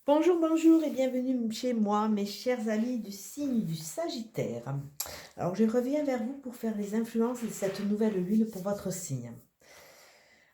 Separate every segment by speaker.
Speaker 1: Bonjour, bonjour et bienvenue chez moi, mes chers amis du signe du Sagittaire. Alors, je reviens vers vous pour faire les influences de cette nouvelle lune pour votre signe.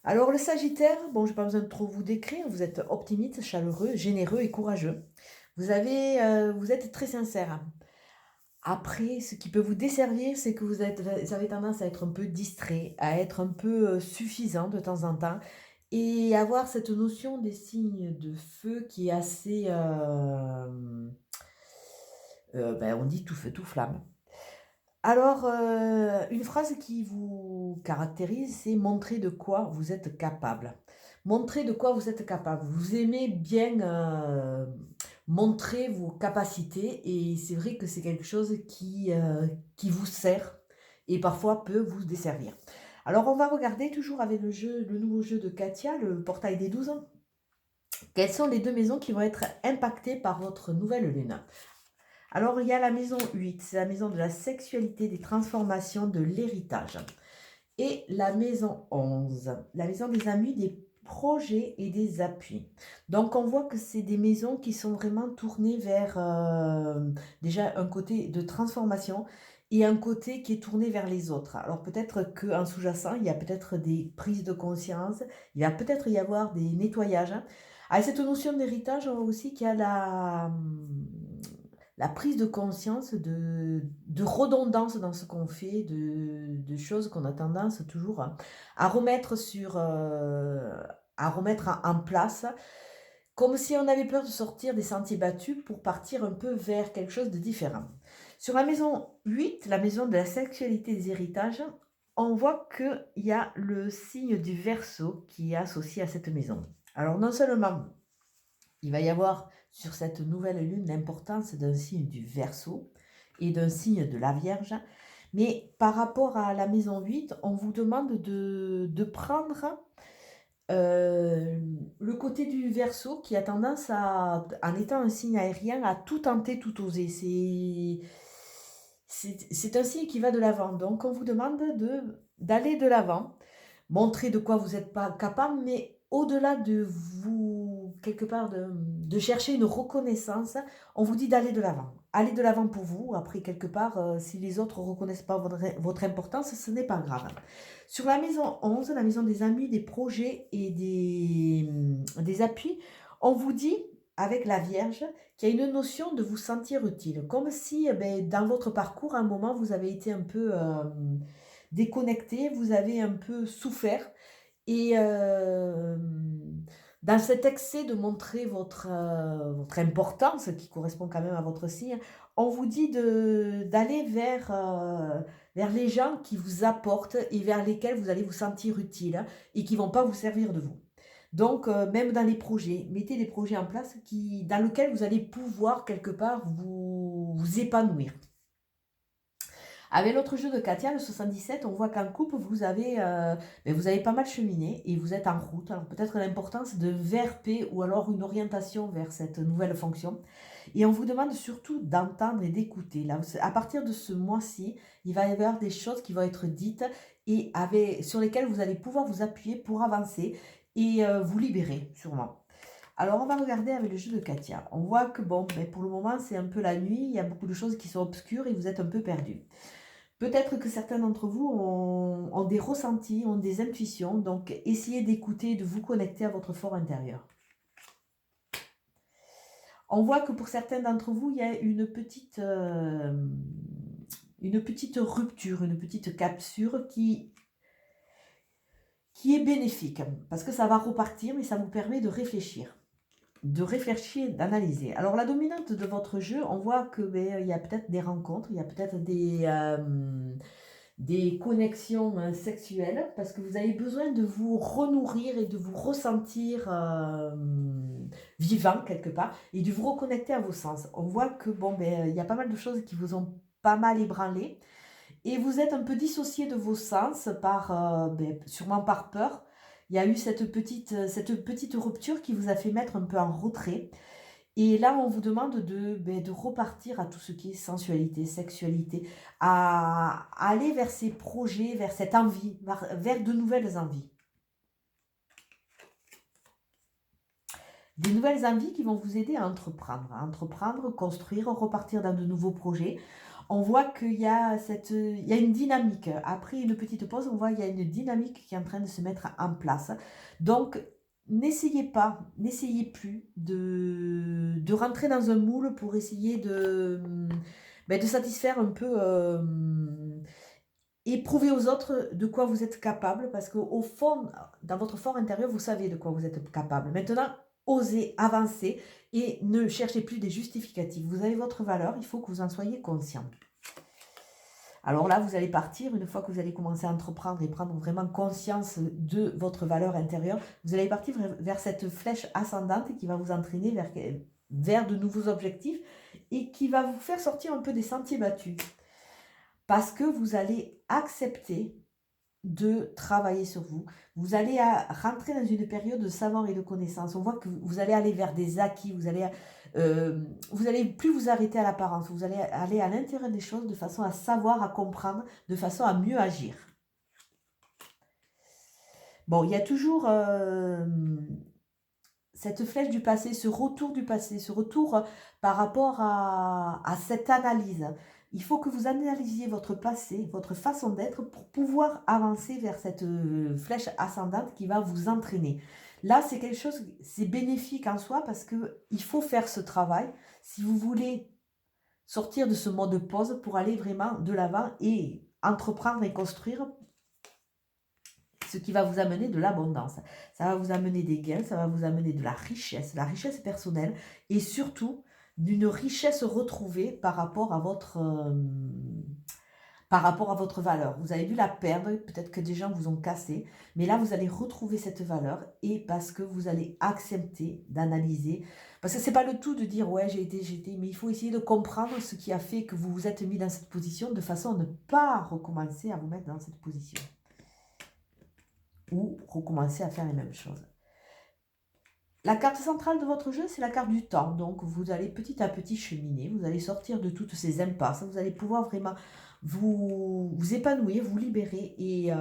Speaker 1: Alors, le Sagittaire, bon, je n'ai pas besoin de trop vous décrire, vous êtes optimiste, chaleureux, généreux et courageux. Vous êtes très sincère. Après, ce qui peut vous desservir, c'est que vous avez tendance à être un peu distrait, à être un peu suffisant de temps en temps, et avoir cette notion des signes de feu qui est assez, on dit tout feu, tout flamme. Alors, une phrase qui vous caractérise, c'est montrer de quoi vous êtes capable. Montrer de quoi vous êtes capable. Vous aimez bien montrer vos capacités et c'est vrai que c'est quelque chose qui vous sert et parfois peut vous desservir. Alors, on va regarder toujours avec le nouveau jeu de Katia, le portail des 12. Quelles sont les deux maisons qui vont être impactées par votre nouvelle lune? Alors, il y a la maison 8, c'est la maison de la sexualité, des transformations, de l'héritage. Et la maison 11, la maison des amis, des projets et des appuis. Donc, on voit que c'est des maisons qui sont vraiment tournées vers déjà un côté de transformation et un côté qui est tourné vers les autres. Alors, peut-être qu'en sous-jacent, il y a peut-être des prises de conscience, il va peut-être y avoir des nettoyages. Avec cette notion d'héritage, on voit aussi qu'il y a la prise de conscience de redondance dans ce qu'on fait, de choses qu'on a tendance toujours à remettre à remettre en place, comme si on avait peur de sortir des sentiers battus pour partir un peu vers quelque chose de différent. Sur la maison 8, la maison de la sexualité des héritages, on voit qu'il y a le signe du Verseau qui est associé à cette maison. Alors non seulement il va y avoir sur cette nouvelle lune l'importance d'un signe du Verseau et d'un signe de la Vierge. Mais par rapport à la maison 8, on vous demande de prendre le côté du Verseau qui a tendance à, en étant un signe aérien, à tout tenter, tout oser. C'est un signe qui va de l'avant. Donc on vous demande d'aller de l'avant, montrer de quoi vous n'êtes pas capable, mais au-delà de vous, quelque part, de chercher une reconnaissance, on vous dit d'aller de l'avant. Aller de l'avant pour vous. Après, quelque part, si les autres ne reconnaissent pas votre importance, ce n'est pas grave. Sur la maison 11, la maison des amis, des projets et des appuis, on vous dit, avec la Vierge, qu'il y a une notion de vous sentir utile. Comme si dans votre parcours, à un moment, vous avez été un peu déconnecté, vous avez un peu souffert et dans cet excès de montrer votre importance, qui correspond quand même à votre signe, on vous dit d'aller vers les gens qui vous apportent et vers lesquels vous allez vous sentir utile et qui ne vont pas vous servir de vous. Donc, même dans les projets, mettez des projets en place dans lesquels vous allez pouvoir quelque part vous épanouir. Avec l'autre jeu de Katia, le 77, on voit qu'en couple, vous avez pas mal cheminé et vous êtes en route. Alors peut-être l'importance de VRP ou alors une orientation vers cette nouvelle fonction. Et on vous demande surtout d'entendre et d'écouter. Là, à partir de ce mois-ci, il va y avoir des choses qui vont être dites et sur lesquelles vous allez pouvoir vous appuyer pour avancer et vous libérer, sûrement. Alors, on va regarder avec le jeu de Katia. On voit que, bon, pour le moment, c'est un peu la nuit, il y a beaucoup de choses qui sont obscures et vous êtes un peu perdu. Peut-être que certains d'entre vous ont des ressentis, ont des intuitions, donc essayez d'écouter, de vous connecter à votre fort intérieur. On voit que pour certains d'entre vous, il y a une petite rupture, une petite capsule qui est bénéfique, parce que ça va repartir, mais ça vous permet de réfléchir, d'analyser. Alors la dominante de votre jeu, on voit que il y a peut-être des rencontres, il y a peut-être des connexions sexuelles parce que vous avez besoin de vous renourrir et de vous ressentir vivant quelque part et de vous reconnecter à vos sens. On voit que il y a pas mal de choses qui vous ont pas mal ébranlé et vous êtes un peu dissocié de vos sens sûrement par peur. Il y a eu cette petite rupture qui vous a fait mettre un peu en retrait. Et là, on vous demande de repartir à tout ce qui est sensualité, sexualité, à aller vers ces projets, vers cette envie, vers de nouvelles envies. Des nouvelles envies qui vont vous aider à entreprendre, construire, repartir dans de nouveaux projets. On voit qu'il y a il y a une dynamique. Après une petite pause, on voit qu'il y a une dynamique qui est en train de se mettre en place. Donc, n'essayez plus de rentrer dans un moule pour essayer de satisfaire un peu et prouver aux autres de quoi vous êtes capable, parce qu'au fond, dans votre fort intérieur, vous savez de quoi vous êtes capable. Maintenant, osez avancer et ne cherchez plus des justificatifs. Vous avez votre valeur, il faut que vous en soyez conscient. Alors là, vous allez partir, une fois que vous allez commencer à entreprendre et prendre vraiment conscience de votre valeur intérieure, vous allez partir vers cette flèche ascendante qui va vous entraîner vers de nouveaux objectifs et qui va vous faire sortir un peu des sentiers battus. Parce que vous allez accepter de travailler sur vous. Vous allez rentrer dans une période de savoir et de connaissance. On voit que vous allez aller vers des acquis, vous allez plus vous arrêter à l'apparence, vous allez aller à l'intérieur des choses de façon à savoir, à comprendre, de façon à mieux agir. Bon, il y a toujours cette flèche du passé, ce retour du passé, ce retour par rapport à cette analyse. Il faut que vous analysiez votre passé, votre façon d'être pour pouvoir avancer vers cette flèche ascendante qui va vous entraîner. Là, c'est quelque chose, c'est bénéfique en soi parce qu'il faut faire ce travail si vous voulez sortir de ce mode pause pour aller vraiment de l'avant et entreprendre et construire ce qui va vous amener de l'abondance. Ça va vous amener des gains, ça va vous amener de la richesse personnelle et surtout d'une richesse retrouvée par rapport à votre valeur. Vous avez dû la perdre, peut-être que des gens vous ont cassé, mais là vous allez retrouver cette valeur et parce que vous allez accepter d'analyser, parce que c'est pas le tout de dire ouais j'ai été, mais il faut essayer de comprendre ce qui a fait que vous vous êtes mis dans cette position de façon à ne pas recommencer à vous mettre dans cette position ou recommencer à faire les mêmes choses. La carte centrale de votre jeu, c'est la carte du temps. Donc, vous allez petit à petit cheminer. Vous allez sortir de toutes ces impasses. Vous allez pouvoir vraiment vous épanouir, vous libérer et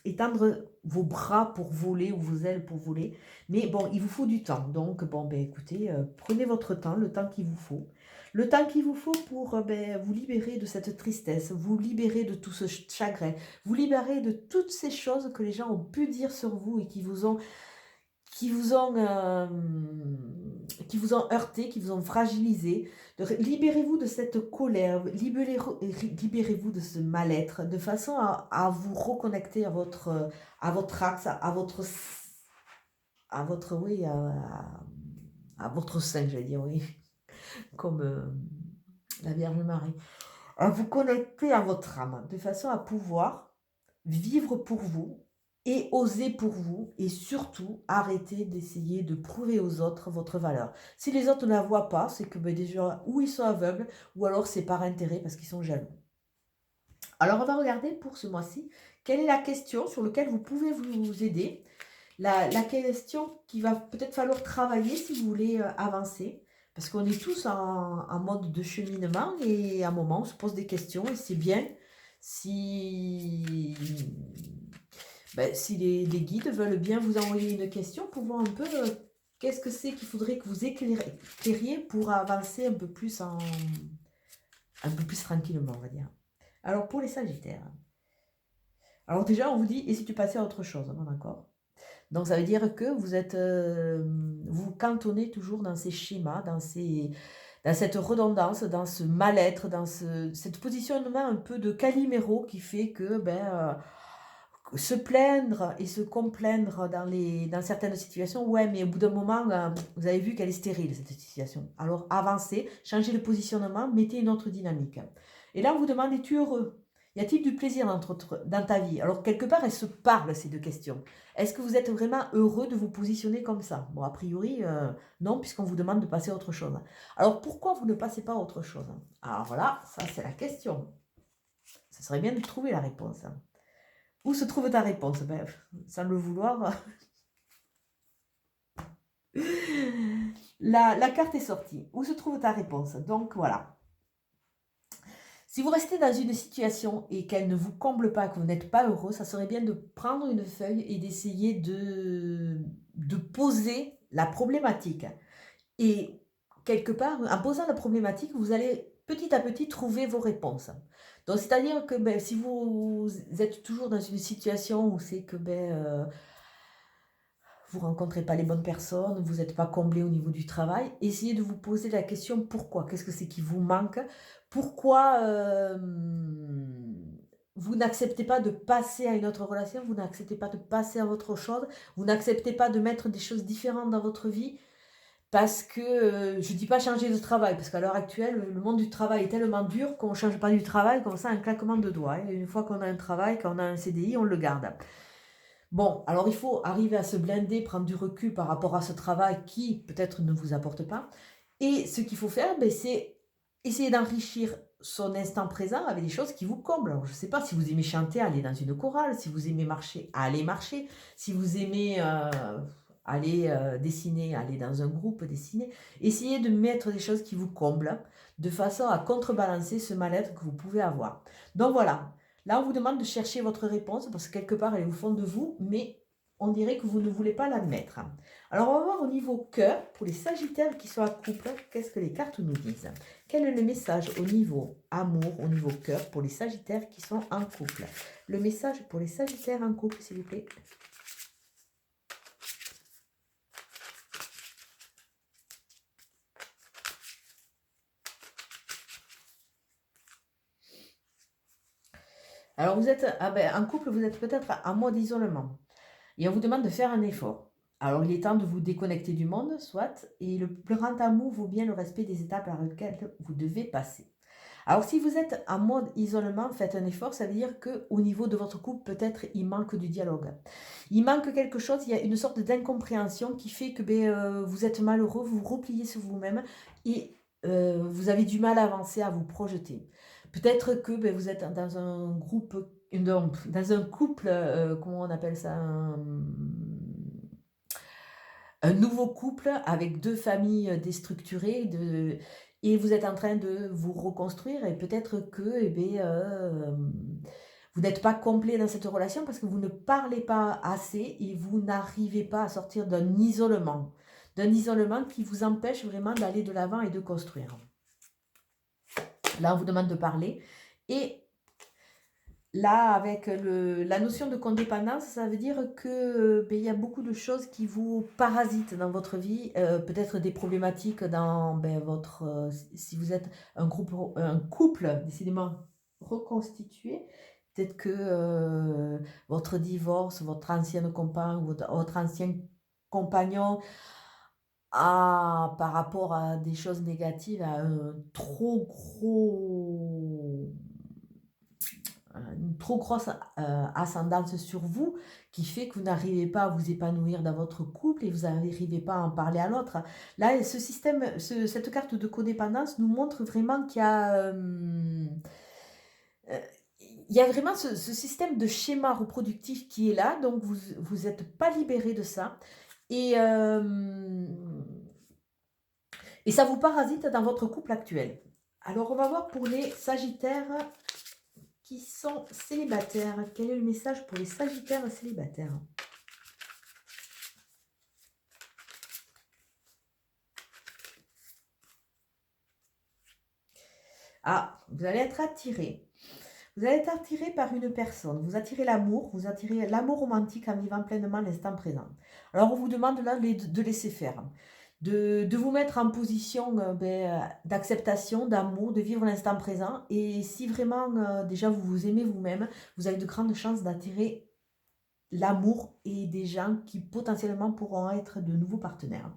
Speaker 1: étendre vos bras pour voler ou vos ailes pour voler. Mais bon, il vous faut du temps. Donc, bon, ben écoutez, prenez votre temps, le temps qu'il vous faut. Le temps qu'il vous faut pour vous libérer de cette tristesse, vous libérer de tout ce chagrin, vous libérer de toutes ces choses que les gens ont pu dire sur vous et qui vous ont heurté, qui vous ont fragilisé. Libérez-vous de cette colère, libérez-vous de ce mal-être, de façon à vous reconnecter à votre axe, à votre sein, je vais dire, oui, comme la Vierge Marie. À vous connecter à votre âme, de façon à pouvoir vivre pour vous, et oser pour vous, et surtout arrêtez d'essayer de prouver aux autres votre valeur. Si les autres ne la voient pas, c'est que déjà, ou ils sont aveugles, ou alors c'est par intérêt parce qu'ils sont jaloux. Alors on va regarder pour ce mois-ci, quelle est la question sur laquelle vous pouvez vous aider, la question qu'il va peut-être falloir travailler si vous voulez avancer, parce qu'on est tous en mode de cheminement, et à un moment on se pose des questions, et c'est bien si les guides veulent bien vous envoyer une question pour voir un peu qu'est-ce que c'est qu'il faudrait que vous éclairiez pour avancer un peu plus tranquillement, on va dire. Alors, pour les Sagittaires. Alors déjà, on vous dit, et si tu passais à autre chose, bon, d'accord. Donc, ça veut dire que vous êtes, vous cantonnez toujours dans ces schémas, dans cette redondance, dans ce mal-être, dans cette positionnement un peu de Calimero qui fait que, se plaindre et se complaindre dans certaines situations, ouais, mais au bout d'un moment, vous avez vu qu'elle est stérile, cette situation. Alors, avancez, changez le positionnement, mettez une autre dynamique. Et là, on vous demande, es-tu heureux? Y a-t-il du plaisir dans ta vie? Alors, quelque part, elles se parlent, ces deux questions. Est-ce que vous êtes vraiment heureux de vous positionner comme ça? Bon, a priori, non, puisqu'on vous demande de passer à autre chose. Alors, pourquoi vous ne passez pas à autre chose? Alors voilà, ça, c'est la question. Ce serait bien de trouver la réponse. Où se trouve ta réponse? Sans le vouloir. La carte est sortie. Où se trouve ta réponse? Donc voilà. Si vous restez dans une situation et qu'elle ne vous comble pas, que vous n'êtes pas heureux, ça serait bien de prendre une feuille et d'essayer de poser la problématique. Et quelque part, en posant la problématique, vous allez petit à petit trouver vos réponses. Donc c'est-à-dire que, si vous êtes toujours dans une situation où c'est que, vous rencontrez pas les bonnes personnes, vous n'êtes pas comblé au niveau du travail, essayez de vous poser la question: «Pourquoi?» Qu'est-ce que c'est qui vous manque? Pourquoi, vous n'acceptez pas de passer à une autre relation? Vous n'acceptez pas de passer à autre chose? Vous n'acceptez pas de mettre des choses différentes dans votre vie? Parce que, je dis pas changer de travail, parce qu'à l'heure actuelle, le monde du travail est tellement dur qu'on ne change pas du travail comme ça un claquement de doigts, hein. Une fois qu'on a un travail, quand on a un CDI, on le garde. Bon, alors il faut arriver à se blinder, prendre du recul par rapport à ce travail qui peut-être ne vous apporte pas. Et ce qu'il faut faire, c'est essayer d'enrichir son instant présent avec des choses qui vous comblent. Alors, je ne sais pas si vous aimez chanter, aller dans une chorale, si vous aimez marcher, aller marcher, si vous aimez aller dessiner, aller dans un groupe dessiner. Essayez de mettre des choses qui vous comblent de façon à contrebalancer ce mal-être que vous pouvez avoir. Donc voilà, là on vous demande de chercher votre réponse parce que quelque part elle est au fond de vous, mais on dirait que vous ne voulez pas l'admettre. Alors, on va voir au niveau cœur, pour les sagittaires qui sont en couple, qu'est-ce que les cartes nous disent? Quel est le message au niveau amour, au niveau cœur, pour les sagittaires qui sont en couple? Le message pour les sagittaires en couple, s'il vous plaît. Alors, vous êtes en couple, vous êtes peut-être en mode isolement. Et on vous demande de faire un effort. Alors, il est temps de vous déconnecter du monde, soit, et le plus grand amour vaut bien le respect des étapes par lesquelles vous devez passer. Alors, si vous êtes en mode isolement, faites un effort, ça veut dire qu'au niveau de votre couple, peut-être il manque du dialogue. Il manque quelque chose, il y a une sorte d'incompréhension qui fait que vous êtes malheureux, vous vous repliez sur vous-même et vous avez du mal à avancer, à vous projeter. Peut-être que vous êtes dans un groupe, dans un couple, comment on appelle ça, un nouveau couple avec 2 familles, déstructurées et vous êtes en train de vous reconstruire et peut-être que vous n'êtes pas complet dans cette relation parce que vous ne parlez pas assez et vous n'arrivez pas à sortir d'un isolement qui vous empêche vraiment d'aller de l'avant et de construire. Là, on vous demande de parler et là, avec la notion de codépendance, ça veut dire que, il y a beaucoup de choses qui vous parasitent dans votre vie, peut-être des problématiques dans, votre, si vous êtes un couple décidément reconstitué, peut-être que, votre divorce, votre ancienne compagne ou votre ancien compagnon a, par rapport à des choses négatives, a un trop gros une trop grosse, ascendance sur vous, qui fait que vous n'arrivez pas à vous épanouir dans votre couple et vous n'arrivez pas à en parler à l'autre. Là, cette carte de codépendance nous montre vraiment il y a vraiment ce système de schéma reproductif qui est là, donc vous êtes pas libéré de ça et et ça vous parasite dans votre couple actuel. Alors on va voir pour les sagittaires qui sont célibataires. Quel est le message pour les sagittaires célibataires? Ah, vous allez être attiré. Vous allez être attiré par une personne. Vous attirez l'amour, vous attirez l'amour romantique en vivant pleinement l'instant présent. Alors, on vous demande là de laisser faire, de vous mettre en position d'acceptation, d'amour, de vivre l'instant présent. Et si vraiment, déjà, vous vous aimez vous-même, vous avez de grandes chances d'attirer l'amour et des gens qui potentiellement pourront être de nouveaux partenaires.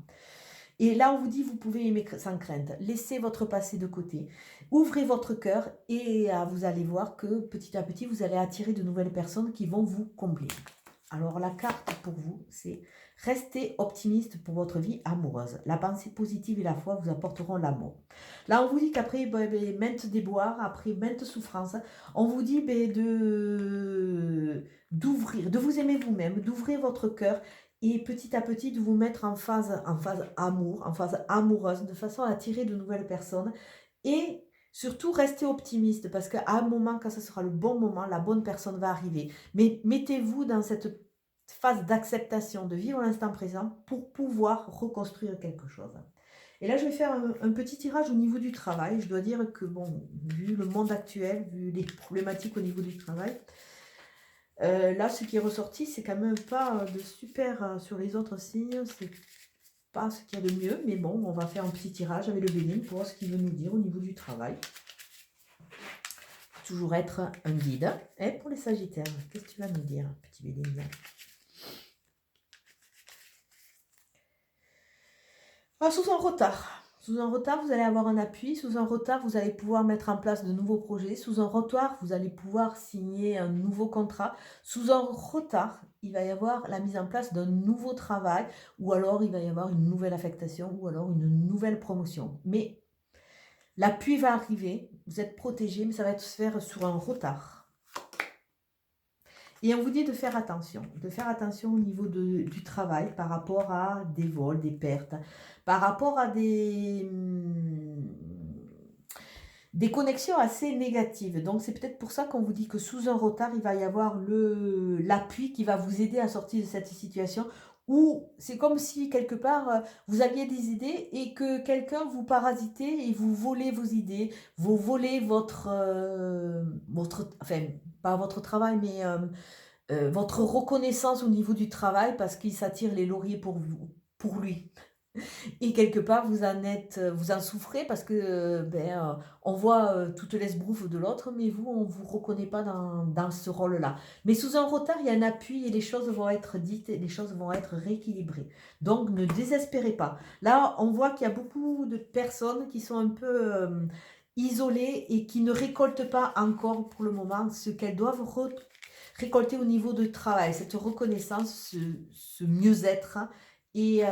Speaker 1: Et là, on vous dit, vous pouvez aimer sans crainte. Laissez votre passé de côté. Ouvrez votre cœur et vous allez voir que petit à petit, vous allez attirer de nouvelles personnes qui vont vous combler. Alors, la carte pour vous, c'est restez optimiste pour votre vie amoureuse. La pensée positive et la foi vous apporteront l'amour. Là, on vous dit qu'après maintes déboires, après maintes souffrances, on vous dit d'ouvrir, de vous aimer vous-même, d'ouvrir votre cœur et petit à petit de vous mettre en phase amour, en phase amoureuse, de façon à attirer de nouvelles personnes et surtout restez optimiste parce qu'à un moment, quand ce sera le bon moment, la bonne personne va arriver. Mais mettez-vous dans cette phase d'acceptation, de vivre l'instant présent pour pouvoir reconstruire quelque chose. Et là, je vais faire un petit tirage au niveau du travail. Je dois dire que, bon, vu le monde actuel, vu les problématiques au niveau du travail, là, ce qui est ressorti, c'est quand même pas de super sur les autres signes. C'est pas ce qu'il y a de mieux. Mais bon, on va faire un petit tirage avec le bénin pour voir ce qu'il veut nous dire au niveau du travail. Toujours être un guide. Et pour les Sagittaires, qu'est-ce que tu vas nous dire, petit bénin? Sous un retard. Sous un retard, vous allez avoir un appui. Sous un retard, vous allez pouvoir mettre en place de nouveaux projets. Sous un retard, vous allez pouvoir signer un nouveau contrat. Sous un retard, il va y avoir la mise en place d'un nouveau travail, ou alors il va y avoir une nouvelle affectation, ou alors une nouvelle promotion. Mais l'appui va arriver, vous êtes protégé, mais ça va se faire sur un retard. Et on vous dit de faire attention au niveau du travail par rapport à des vols, des pertes, par rapport à des connexions assez négatives. Donc c'est peut-être pour ça qu'on vous dit que sous un retard, il va y avoir l'appui qui va vous aider à sortir de cette situation, où c'est comme si quelque part vous aviez des idées et que quelqu'un vous parasitait et vous volez vos idées, vous volez votre enfin pas votre travail, mais votre reconnaissance au niveau du travail, parce qu'il s'attire les lauriers pour vous, pour lui. Et quelque part, vous en souffrez parce que on voit toutes les esbroufes de l'autre, mais vous, on ne vous reconnaît pas dans ce rôle-là. Mais sous un retard, il y a un appui et les choses vont être dites et les choses vont être rééquilibrées. Donc, ne désespérez pas. Là, on voit qu'il y a beaucoup de personnes qui sont un peu isolées et qui ne récoltent pas encore pour le moment ce qu'elles doivent récolter au niveau du travail, cette reconnaissance, ce mieux-être. Et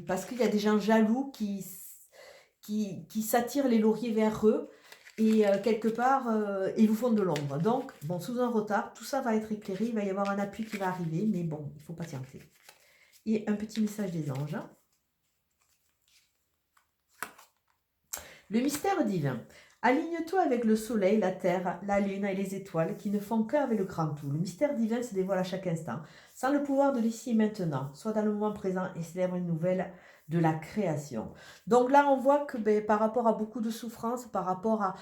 Speaker 1: parce qu'il y a des gens jaloux qui s'attirent les lauriers vers eux et quelque part, ils vous font de l'ombre. Donc, bon, sous un retard, tout ça va être éclairé, il va y avoir un appui qui va arriver, mais bon, il faut patienter. Et un petit message des anges. Le mystère divin. Aligne-toi avec le soleil, la terre, la lune et les étoiles qui ne font qu'un avec le grand tout. Le mystère divin se dévoile à chaque instant, sans le pouvoir de l'ici et maintenant. Sois dans le moment présent et célèbre une nouvelle de la création. Donc là, on voit que par rapport à beaucoup de souffrances, par rapport à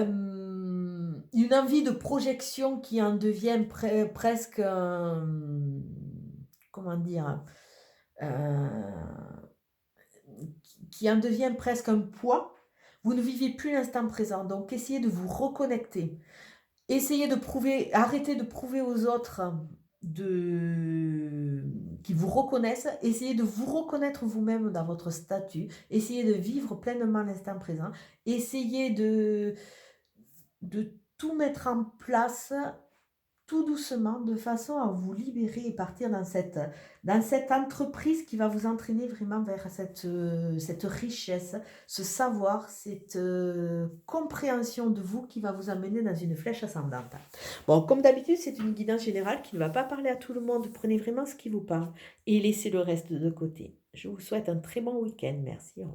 Speaker 1: une envie de projection qui en devient presque, comment dire, qui en devient presque un poids. Vous ne vivez plus l'instant présent, donc essayez de vous reconnecter. Essayez de prouver, arrêtez de prouver aux autres qui vous reconnaissent. Essayez de vous reconnaître vous-même dans votre statut. Essayez de vivre pleinement l'instant présent. Essayez de tout mettre en place tout doucement, de façon à vous libérer et partir dans cette entreprise qui va vous entraîner vraiment vers cette richesse, ce savoir, cette compréhension de vous qui va vous amener dans une flèche ascendante. Bon, comme d'habitude, c'est une guidance générale qui ne va pas parler à tout le monde. Prenez vraiment ce qui vous parle et laissez le reste de côté. Je vous souhaite un très bon week-end. Merci.